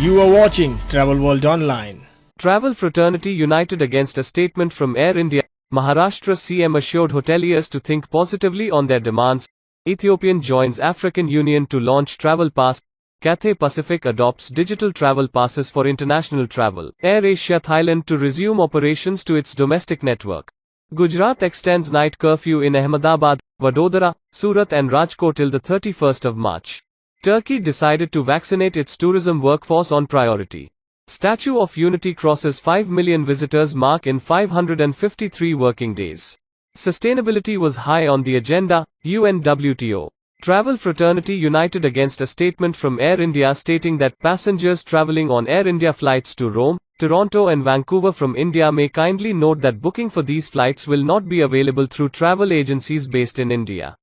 You are watching Travel World Online. Travel fraternity united against a statement from Air India. Maharashtra CM assured hoteliers to think positively on their demands. Ethiopian joins African Union to launch travel pass. Cathay Pacific adopts digital travel passes for international travel. Air Asia Thailand to resume operations to its domestic network. Gujarat extends night curfew in Ahmedabad, Vadodara, Surat and Rajkot till the 31st of March. Turkey decided to vaccinate its tourism workforce on priority. Statue of Unity crosses 5 million visitors mark in 553 working days. Sustainability was high on the agenda, UNWTO. Travel fraternity united against a statement from Air India stating that passengers traveling on Air India flights to Rome, Toronto and Vancouver from India may kindly note that booking for these flights will not be available through travel agencies based in India.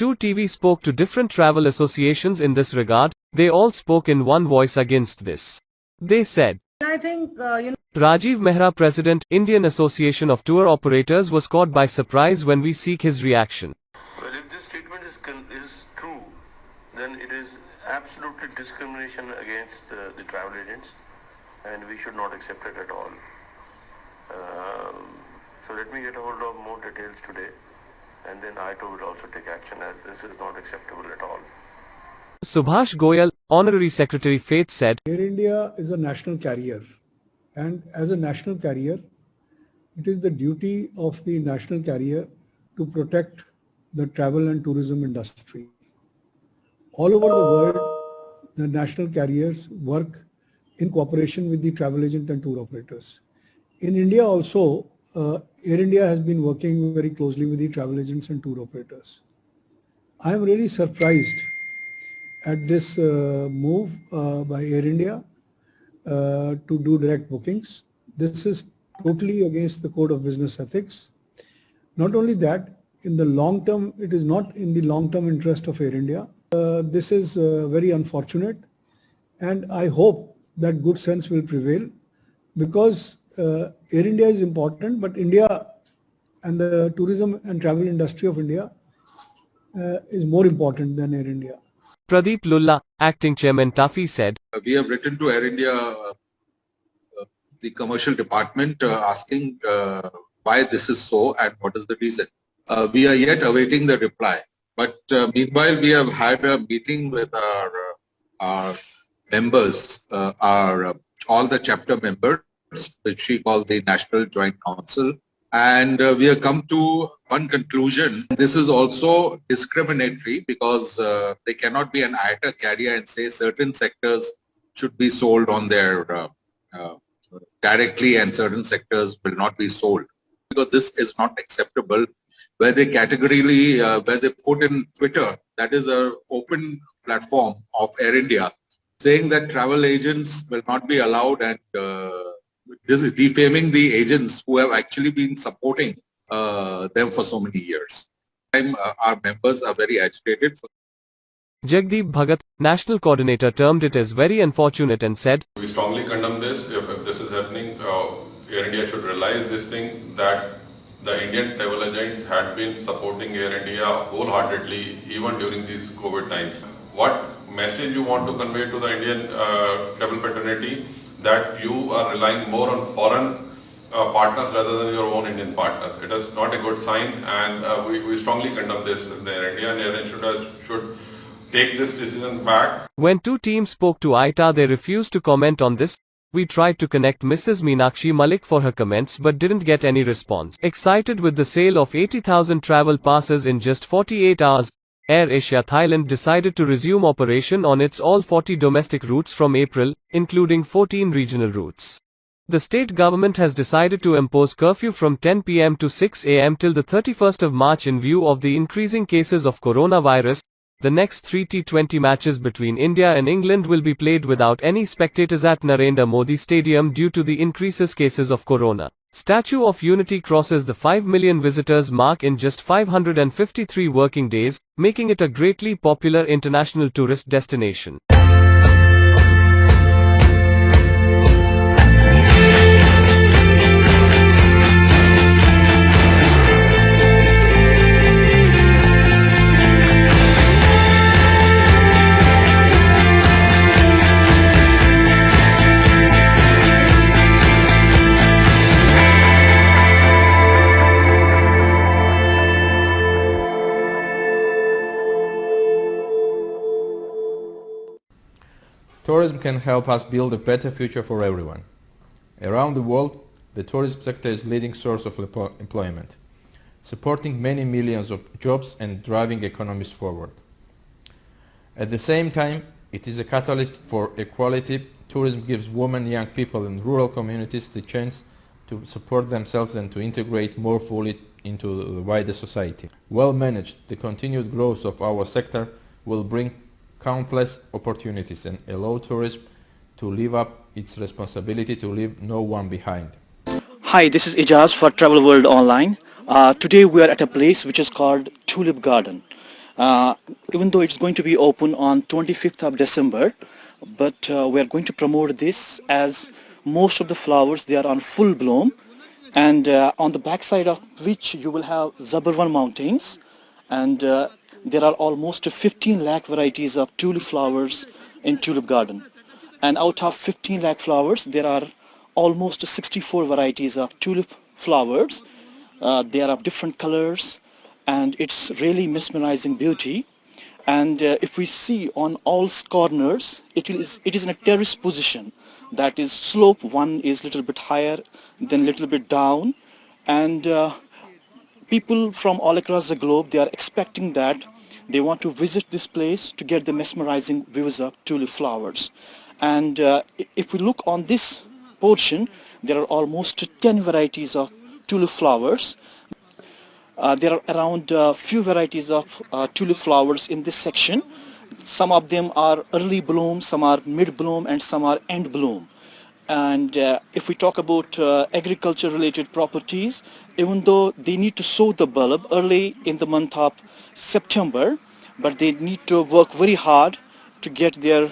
2TV spoke to different travel associations in this regard. They all spoke in one voice against this. They said, I think, Rajiv Mehra, President, Indian Association of Tour Operators, was caught by surprise when we seek his reaction. Well, if this statement is true, then it is absolutely discrimination against the travel agents, and we should not accept it at all. So let me get a hold of more details today, and then I too will also take action, as this is not acceptable at all. Subhash Goyal, Honorary Secretary Faith, said, Air India is a national carrier, and as a national carrier, it is the duty of the national carrier to protect the travel and tourism industry. All over the world, the national carriers work in cooperation with the travel agent and tour operators. In India also, Air India has been working very closely with the travel agents and tour operators. I am really surprised at this move by Air India to do direct bookings. This is totally against the code of business ethics. Not only that, in the long term, it is not in the long-term interest of Air India. This is very unfortunate, and I hope that good sense will prevail, because Air India is important, but India and the tourism and travel industry of India is more important than Air India. Pradeep Lulla, Acting Chairman TAFI, said, We have written to Air India, the commercial department, asking why this is so and what is the reason. We are yet awaiting the reply. But meanwhile, we have had a meeting with our members, all the chapter members, which we call the National Joint Council. And we have come to one conclusion. This is also discriminatory, because they cannot be an IATA carrier and say certain sectors should be sold on their directly and certain sectors will not be sold. Because this is not acceptable. Where they categorically, where they put in Twitter, that is an open platform of Air India, saying that travel agents will not be allowed, and this is defaming the agents who have actually been supporting them for so many years. Our members are very agitated. Jagdeep Bhagat, National Coordinator, termed it as very unfortunate and said, We strongly condemn this. If this is happening, Air India should realize this thing, that the Indian travel agents had been supporting Air India wholeheartedly even during these COVID times. What message you want to convey to the Indian travel fraternity? That you are relying more on foreign partners rather than your own Indian partners. It is not a good sign, and we strongly condemn this in Air India, and Air India should take this decision back. When two teams spoke to IATA, they refused to comment on this. We tried to connect Mrs. Meenakshi Malik for her comments but didn't get any response. Excited with the sale of 80,000 travel passes in just 48 hours, Air Asia Thailand decided to resume operation on its all 40 domestic routes from April, including 14 regional routes. The state government has decided to impose curfew from 10 p.m. to 6 a.m. till the 31st of March in view of the increasing cases of coronavirus. The next 3 T20 matches between India and England will be played without any spectators at Narendra Modi Stadium due to the increases cases of corona. Statue of Unity crosses the 5 million visitors mark in just 553 working days, making it a greatly popular international tourist destination. Tourism can help us build a better future for everyone. Around the world, the tourism sector is a leading source of employment, supporting many millions of jobs and driving economies forward. At the same time, it is a catalyst for equality. Tourism gives women, young people in rural communities the chance to support themselves and to integrate more fully into the wider society. Well managed, the continued growth of our sector will bring countless opportunities and allow tourism to live up its responsibility to leave no one behind. Hi, this is Ijaz for Travel World Online. Today we are at a place which is called Tulip Garden. Even though it's going to be open on 25th of December, but we are going to promote this as most of the flowers, they are on full bloom, and on the backside of which you will have Zabarwan Mountains, and there are almost 15 lakh varieties of tulip flowers in Tulip Garden. And out of 15 lakh flowers, there are almost 64 varieties of tulip flowers. They are of different colors, and it's really mesmerizing beauty. And if we see on all corners, it is in a terrace position. That is, slope one is a little bit higher, then a little bit down, and people from all across the globe, they are expecting that they want to visit this place to get the mesmerizing views of tulip flowers. And if we look on this portion, there are almost 10 varieties of tulip flowers. There are around few varieties of tulip flowers in this section. Some of them are early bloom, some are mid bloom, and some are end bloom. And if we talk about agriculture related properties, even though they need to sow the bulb early in the month of September, but they need to work very hard to get their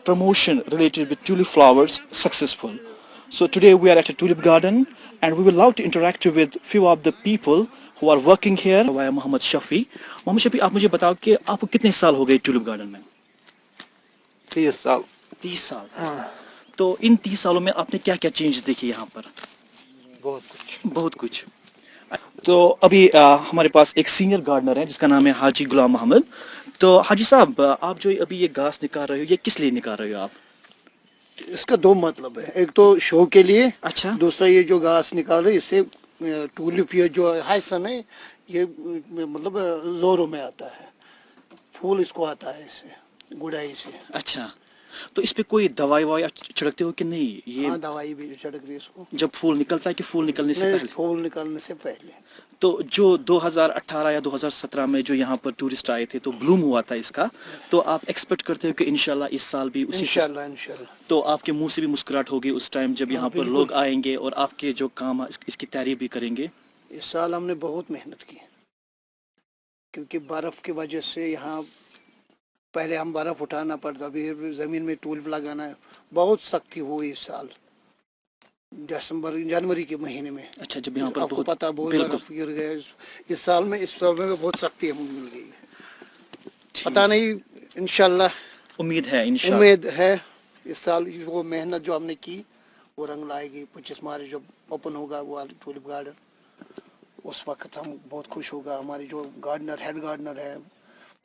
promotion related with tulip flowers successful. So today we are at a tulip garden, and we would love to interact with few of the people who are working here. Via Mohammed Shafi. Mohammed Shafi, आप मुझे बताओ कि आपको कितने साल हो गए tulip garden में? 30 साल. 30 साल. तो इन 30 सालों में आपने क्या क्या चेंज देखे यहाँ पर? बहुत कुछ. तो अभी हमारे पास एक सीनियर गार्डनर है जिसका नाम है हाजी गुलाम मोहम्मद. तो हाजी साहब, आप जो अभी ये घास निकाल रहे हो, ये किस लिए निकाल रहे हो आप? इसका दो मतलब है. एक तो शो के लिए. अच्छा. दूसरा ये जो घास निकाल रहे हैं, इससे टूलिप ये जो हाइसन है, ये मतलब जोरों में आता है. फूल इसको आता है इससे, गुड़ाई से. अच्छा. तो इस पे कोई दवाई ववाई छिड़कते हो कि नहीं? ये हाँ, दवाई भी छिड़क रही है इसको. जब फूल निकलता है कि फूल निकलने से पहले? फूल निकलने से पहले. तो जो 2018 या 2017 में जो यहाँ पर टूरिस्ट आए थे, तो ब्लूम हुआ था इसका, तो आप एक्सपेक्ट करते हो कि इंशाल्लाह इस साल भी उसी? इंशाल्लाह. तो आपके मुंह से भी मुस्कुराहट होगी उस टाइम जब यहाँ पर लोग आएंगे और आपके जो काम इसकी तारीफ भी करेंगे? इस साल हमने बहुत मेहनत की, क्योंकि बर्फ की वजह से यहाँ पहले हम बर्फ उठाना पड़ता, अभी जमीन में टूलिप लगाना है. बहुत सख्ती हुई इस साल जनवरी के महीने में. अच्छा, जब यहाँ पर आपको पता बहुत बर्फ गिर गया इस साल में. इस साल में बहुत सख्ती मिल गई. पता नहीं, इंशाल्लाह उम्मीद है, उम्मीद है इस साल वो मेहनत जो हमने की वो रंग लाएगी. 25 मार्च जब ओपन होगा वो टूलिप गार्डन, उस वक्त हम बहुत खुश होगा. हमारी जो गार्डनर, हेड गार्डनर है,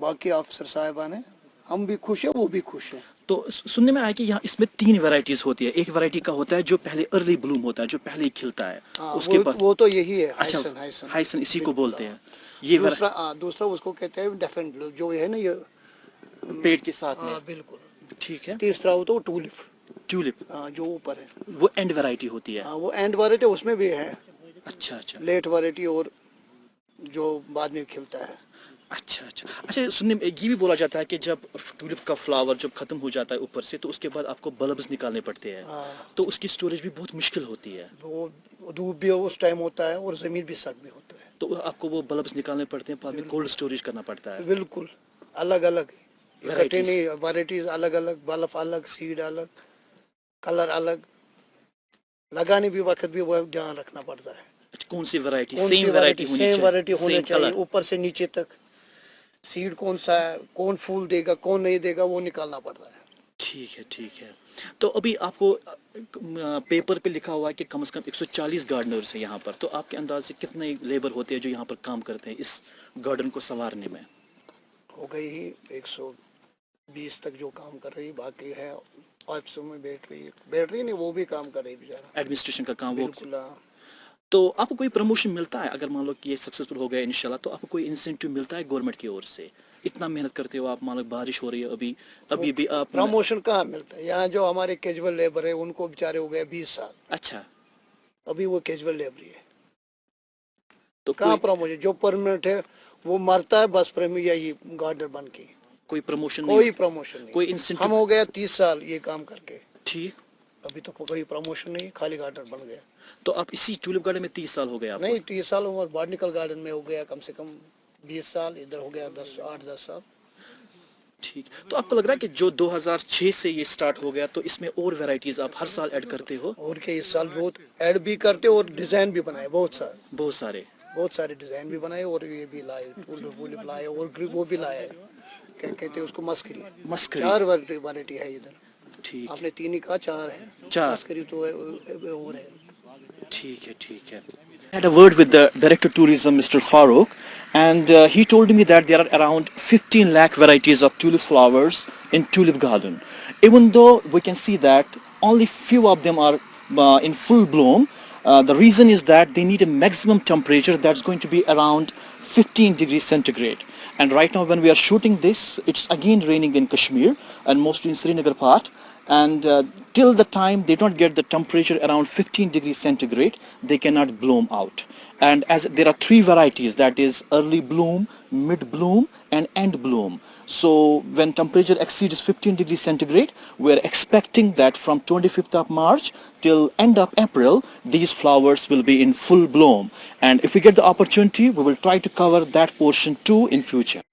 बाकी अफसर साहिबान है, हम भी खुश है, वो भी खुश है. तो सुनने में आया कि यहाँ इसमें 3 वैरायटीज होती है. एक वैरायटी का होता है जो पहले अर्ली ब्लूम होता है, जो पहले ही खिलता है. उसके बाद वो तो यही है, हाइसन इसी को बोलते हैं. ये दूसरा उसको कहते हैं डेफिनेट ब्लू, जो है ना ये पेड़ के साथ में. बिल्कुल ठीक है. तीसरा हो तो टूलिप जो ऊपर है, वो एंड वैरायटी होती है. वो एंड वैरायटी उसमें भी है. अच्छा. लेट वैरायटी और जो बाद में खिलता है. अच्छा, सुनने में ये भी बोला जाता है कि जब टूलिप का फ्लावर जब खत्म हो जाता है ऊपर से, तो उसके बाद आपको बल्ब्स निकालने पड़ते हैं. तो उसकी स्टोरेज भी बहुत मुश्किल होती है. वो धूप भी उस टाइम होता है और जमीन भी सख्त भी होता है, तो आपको वो बल्ब्स निकालने पड़ते हैं, बाद में कोल्ड स्टोरेज करना पड़ता है. बिल्कुल अलग अलग वैरायटीज अलग अलग, बल्ब अलग, सीड अलग, कलर अलग, लगाने भी वक्त भी वो ध्यान रखना पड़ता है. कौन सी वैरायटी? सेम वैरायटी होनी चाहिए ऊपर से नीचे तक. सीड कौन सा है, कौन फूल देगा, कौन नहीं देगा, वो निकालना पड़ता है. ठीक है. तो अभी आपको पेपर पे लिखा हुआ है कि कम से कम 140 गार्डनर्स है यहाँ पर. तो आपके अंदाज से कितने लेबर होते हैं जो यहाँ पर काम करते हैं इस गार्डन को संवारने में? हो गई ही 20 तक जो काम कर रही, बाकी है ऑफिसों में बैठ रही नहीं, वो भी काम कर रही बेचारा, एडमिनिस्ट्रेशन का काम वो। बिल्कुल हाँ। तो आपको कोई प्रमोशन मिलता है अगर मान लो कि ये सक्सेसफुल हो गया इंशाल्लाह, तो आपको कोई इंसेंटिव मिलता है गवर्नमेंट की ओर से? इतना मेहनत करते हो आप, मान लो बारिश हो रही है अभी भी आप। प्रमोशन कहाँ मिलता है? यहाँ जो हमारे कैजुअल लेबर है उनको बेचारे हो गए 20 साल। अच्छा, अभी वो कैजुअल लेबर है, तो कहाँ प्रमोशन? जो परमानेंट है वो मरता है बस, प्रेमी यही गार्डनर बन के। कोई प्रमोशन कोई प्रमोशन नहीं, कोई इंसेंटिव। हम हो गया 30 साल ये काम करके, ठीक, अभी तो कोई प्रमोशन नहीं, खाली गार्डनर बन गया। तो आप इसी ट्यूलिप गार्डन में 30 साल हो गए आपको? नहीं 30 साल उम्र बॉटनिकल गार्डन में हो गया कम से कम 20 साल, इधर हो गया 8-10 साल। ठीक, तो आपको लग रहा है कि जो 2006 से ये स्टार्ट हो गया तो इसमें और वैरायटीज आप हर साल ऐड करते हो? और क्या, इस साल बहुत ऐड भी करते और डिजाइन भी बनाए, बहुत सारे डिजाइन भी बनाए, और ये भी लाए, टूलिप लाए, और वो भी लाए, क्या कहते हैं उसको, मस्करी। 4 वैरायटी है इधर। ठीक, आपने 3 ही कहा, 4 है, 4 मस्करी तो और है। ठीक है। I had a word with the Director Tourism, Mr. Farooq, and he told me that there are around 15 lakh varieties of tulip flowers in Tulip Garden. Even though we can see that only few of them are in full bloom, the reason is that they need a maximum temperature that's going to be around 15 degrees centigrade. And right now when we are shooting this, it's again raining in Kashmir and mostly in Srinagar part. And till the time they don't get the temperature around 15 degrees centigrade, they cannot bloom out. And as there are 3 varieties, that is early bloom, mid bloom and end bloom. So when temperature exceeds 15 degrees centigrade, we are expecting that from 25th of March till end of April, these flowers will be in full bloom. And if we get the opportunity, we will try to cover that portion too in future.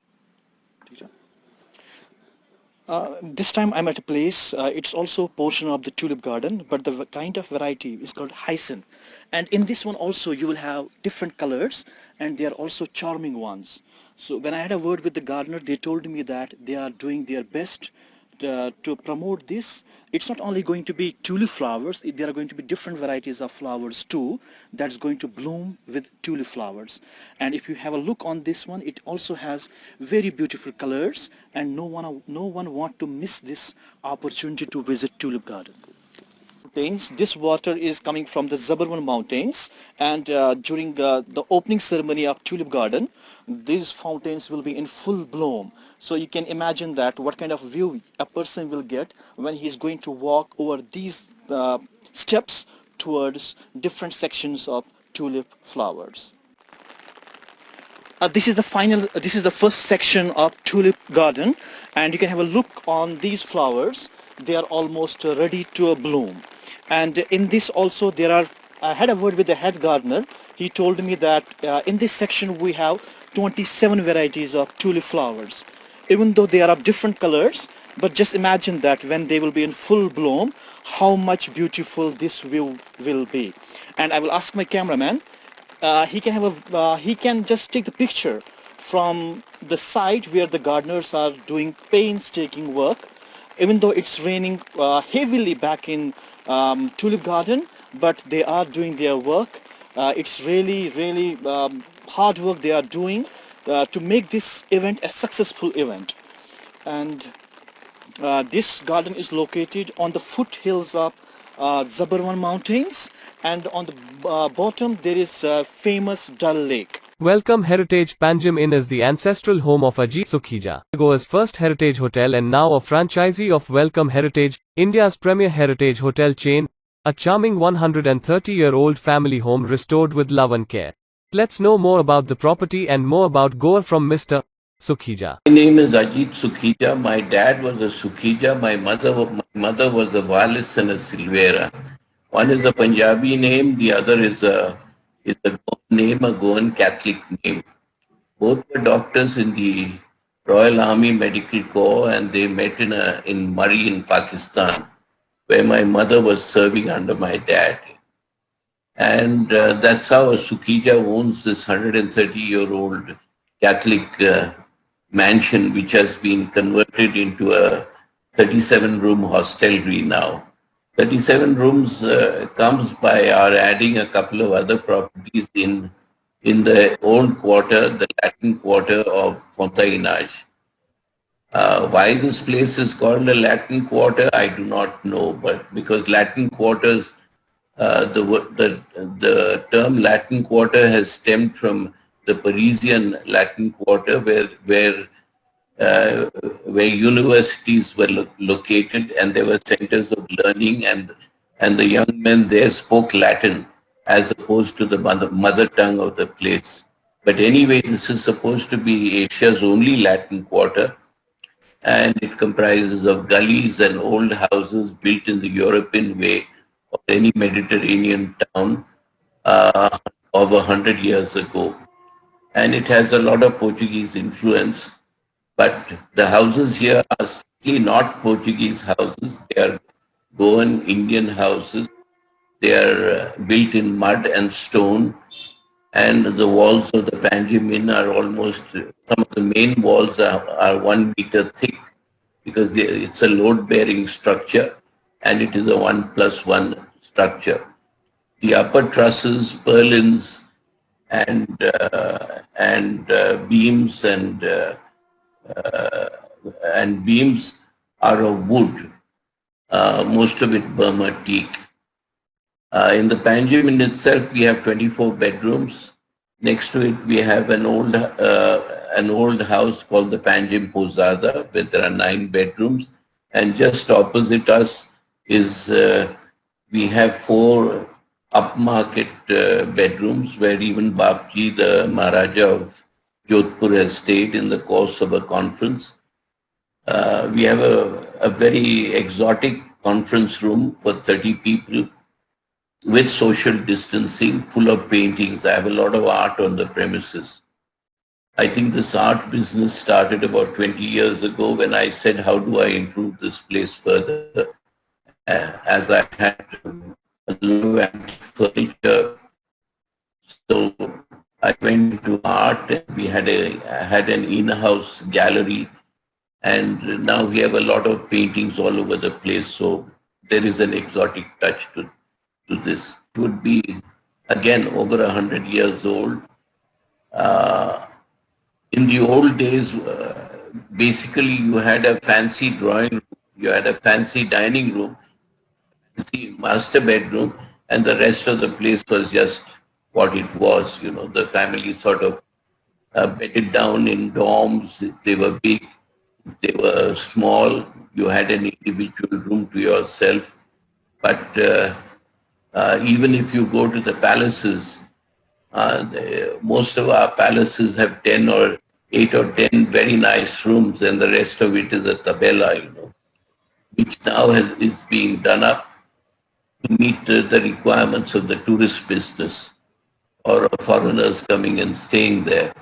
This time I'm at a place, it's also a portion of the tulip garden, but the kind of variety is called hyacinth. And in this one also you will have different colors, and they are also charming ones. So when I had a word with the gardener, they told me that they are doing their best to promote this. It's not only going to be tulip flowers, there are going to be different varieties of flowers too that's going to bloom with tulip flowers. And if you have a look on this one, it also has very beautiful colors, and no one want to miss this opportunity to visit Tulip Garden. This water is coming from the Zabarwan mountains, and during the opening ceremony of Tulip Garden, these fountains will be in full bloom. So you can imagine that what kind of view a person will get when he is going to walk over these steps towards different sections of tulip flowers. This is the first section of Tulip Garden, and you can have a look on these flowers. They are almost ready to bloom. And in this also I had a word with the head gardener. He told me that in this section we have 27 varieties of tulip flowers. Even though they are of different colors, but just imagine that when they will be in full bloom, how much beautiful this view will be. And I will ask my cameraman, he can just take the picture from the site where the gardeners are doing painstaking work. Even though it's raining heavily back in Tulip Garden, but they are doing their work. It's really hard work they are doing to make this event a successful event. And this garden is located on the foothills of Zabarwan mountains, and on the bottom there is a famous Dal Lake. Welcome Heritage Panjim Inn is the ancestral home of Ajit Sukhija, Goa's first heritage hotel and now a franchisee of Welcome Heritage, India's premier heritage hotel chain, a charming 130-year-old family home restored with love and care. Let's know more about the property and more about Goa from Mr. Sukhija. My name is Ajit Sukhija. My dad was a Sukhija. My mother was a Wallace and a Silvera. One is a Punjabi name, the other is a Goan Catholic name. Both were doctors in the Royal Army Medical Corps, and they met in Murree in Pakistan, where my mother was serving under my dad. And that's how Sukhija owns this 130-year-old Catholic mansion, which has been converted into a 37-room hostelry now. 37 rooms comes by our adding a couple of other properties in the old quarter, the Latin quarter of Fontainage. Why this place is called a Latin Quarter, I do not know, but because Latin quarters, the term Latin Quarter has stemmed from the Parisian Latin Quarter, uh, where universities were located, and there were centers of learning, and the young men there spoke Latin as opposed to the mother tongue of the place. But anyway, this is supposed to be Asia's only Latin Quarter, and it comprises of gullies and old houses built in the European way of any Mediterranean town of 100 years ago. And it has a lot of Portuguese influence, but the houses here are strictly not Portuguese houses. They are Goan Indian houses. They are built in mud and stone, and the walls of the Panjim Inn are almost, some of the main walls are 1 meter thick, because it's a load-bearing structure, and it is a 1+1 structure. The upper trusses, purlins, and beams and beams are of wood, most of it Burma teak. In the Panjim in itself, we have 24 bedrooms. Next to it, we have an old house called the Panjim Posada, where there are 9 bedrooms. And just opposite us is we have 4 upmarket bedrooms, where even Bapji, the Maharaja of Jodhpur, has stayed in the course of a conference. We have a very exotic conference room for 30 people, with social distancing, full of paintings. I have a lot of art on the premises. I think this art business started about 20 years ago, when I said, how do I improve this place further? As I had a lot of antique furniture, so I went into art, and we had an in-house gallery, and now we have a lot of paintings all over the place. So there is an exotic touch to this. It would be, again, over 100 years old. In the old days, basically you had a fancy drawing room, you had a fancy dining room, fancy master bedroom, and the rest of the place was just what it was. You know, the family sort of bedded down in dorms. They were big, they were small. You had an individual room to yourself. But even if you go to the palaces, most of our palaces have 8 or 10 very nice rooms, and the rest of it is a tabela, which now is being done up to meet the requirements of the tourist business, or of foreigners coming and staying there.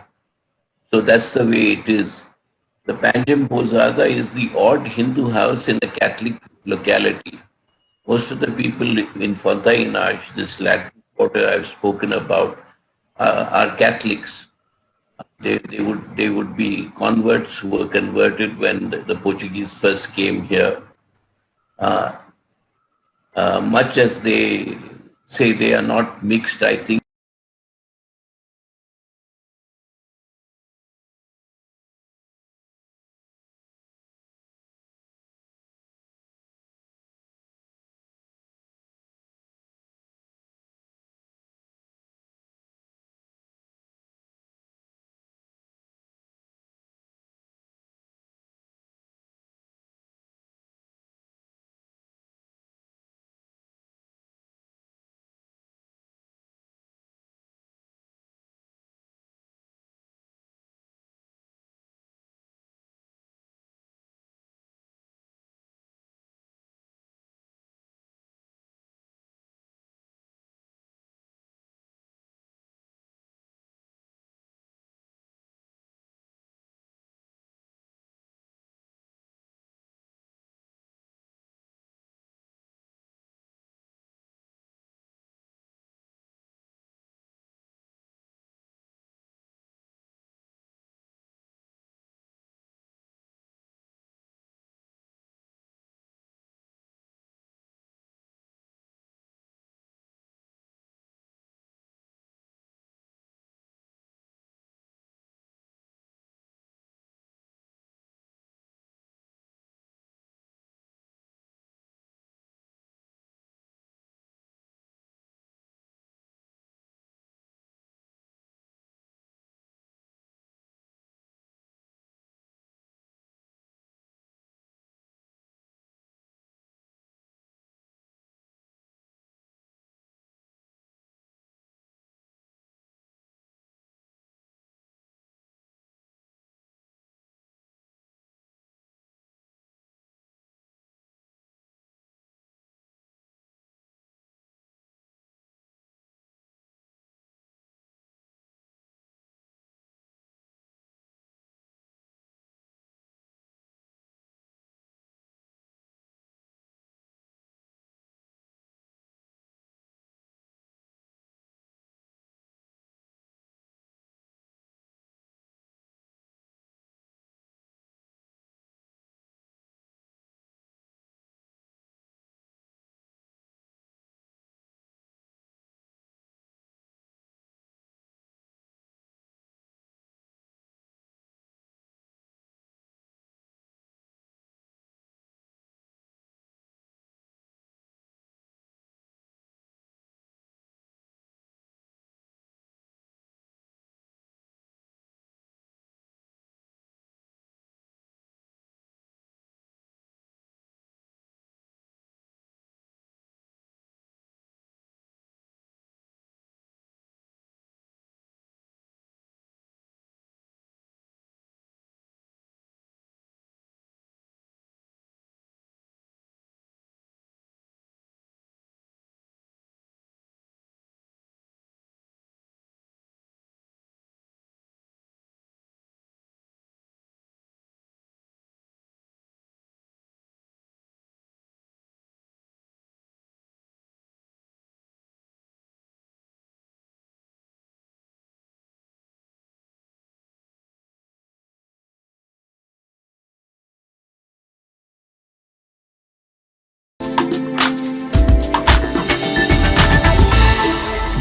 So that's the way it is. The Panjim Posada is the odd Hindu house in a Catholic locality. Most of the people in Fontainhage, this Latin Quarter I've spoken about, are Catholics. They would be converts who were converted when the Portuguese first came here. Much as they say they are not mixed, I think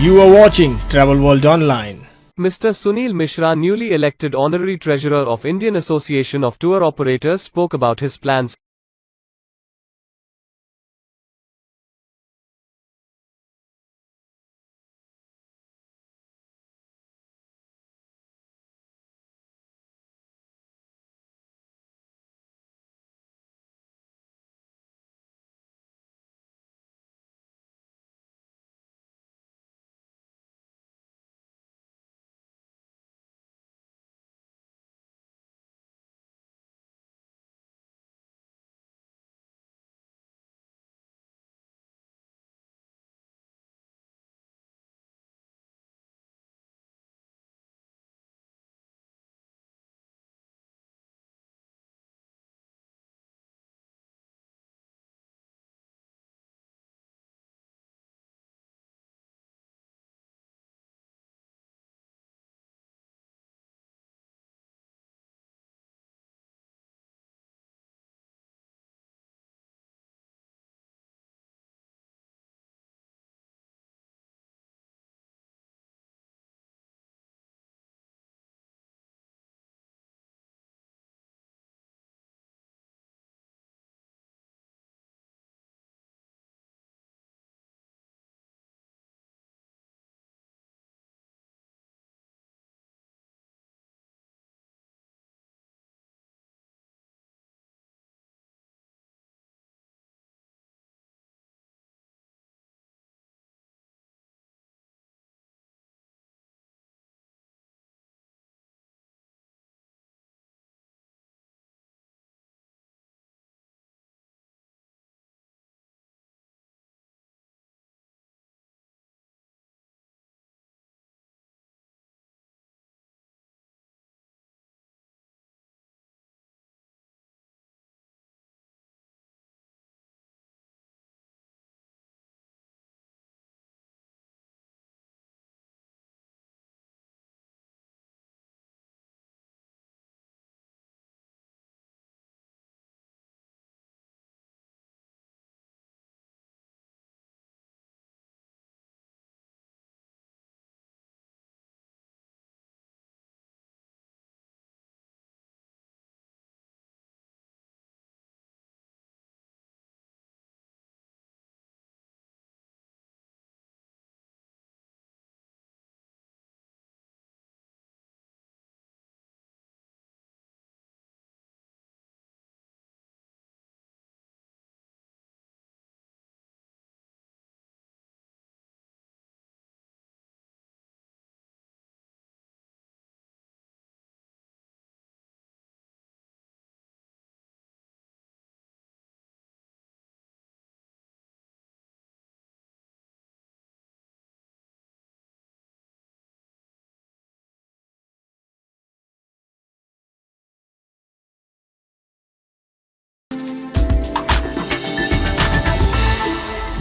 You are watching Travel World Online. Mr. Sunil Mishra, newly elected Honorary Treasurer of Indian Association of Tour Operators, spoke about his plans.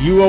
You are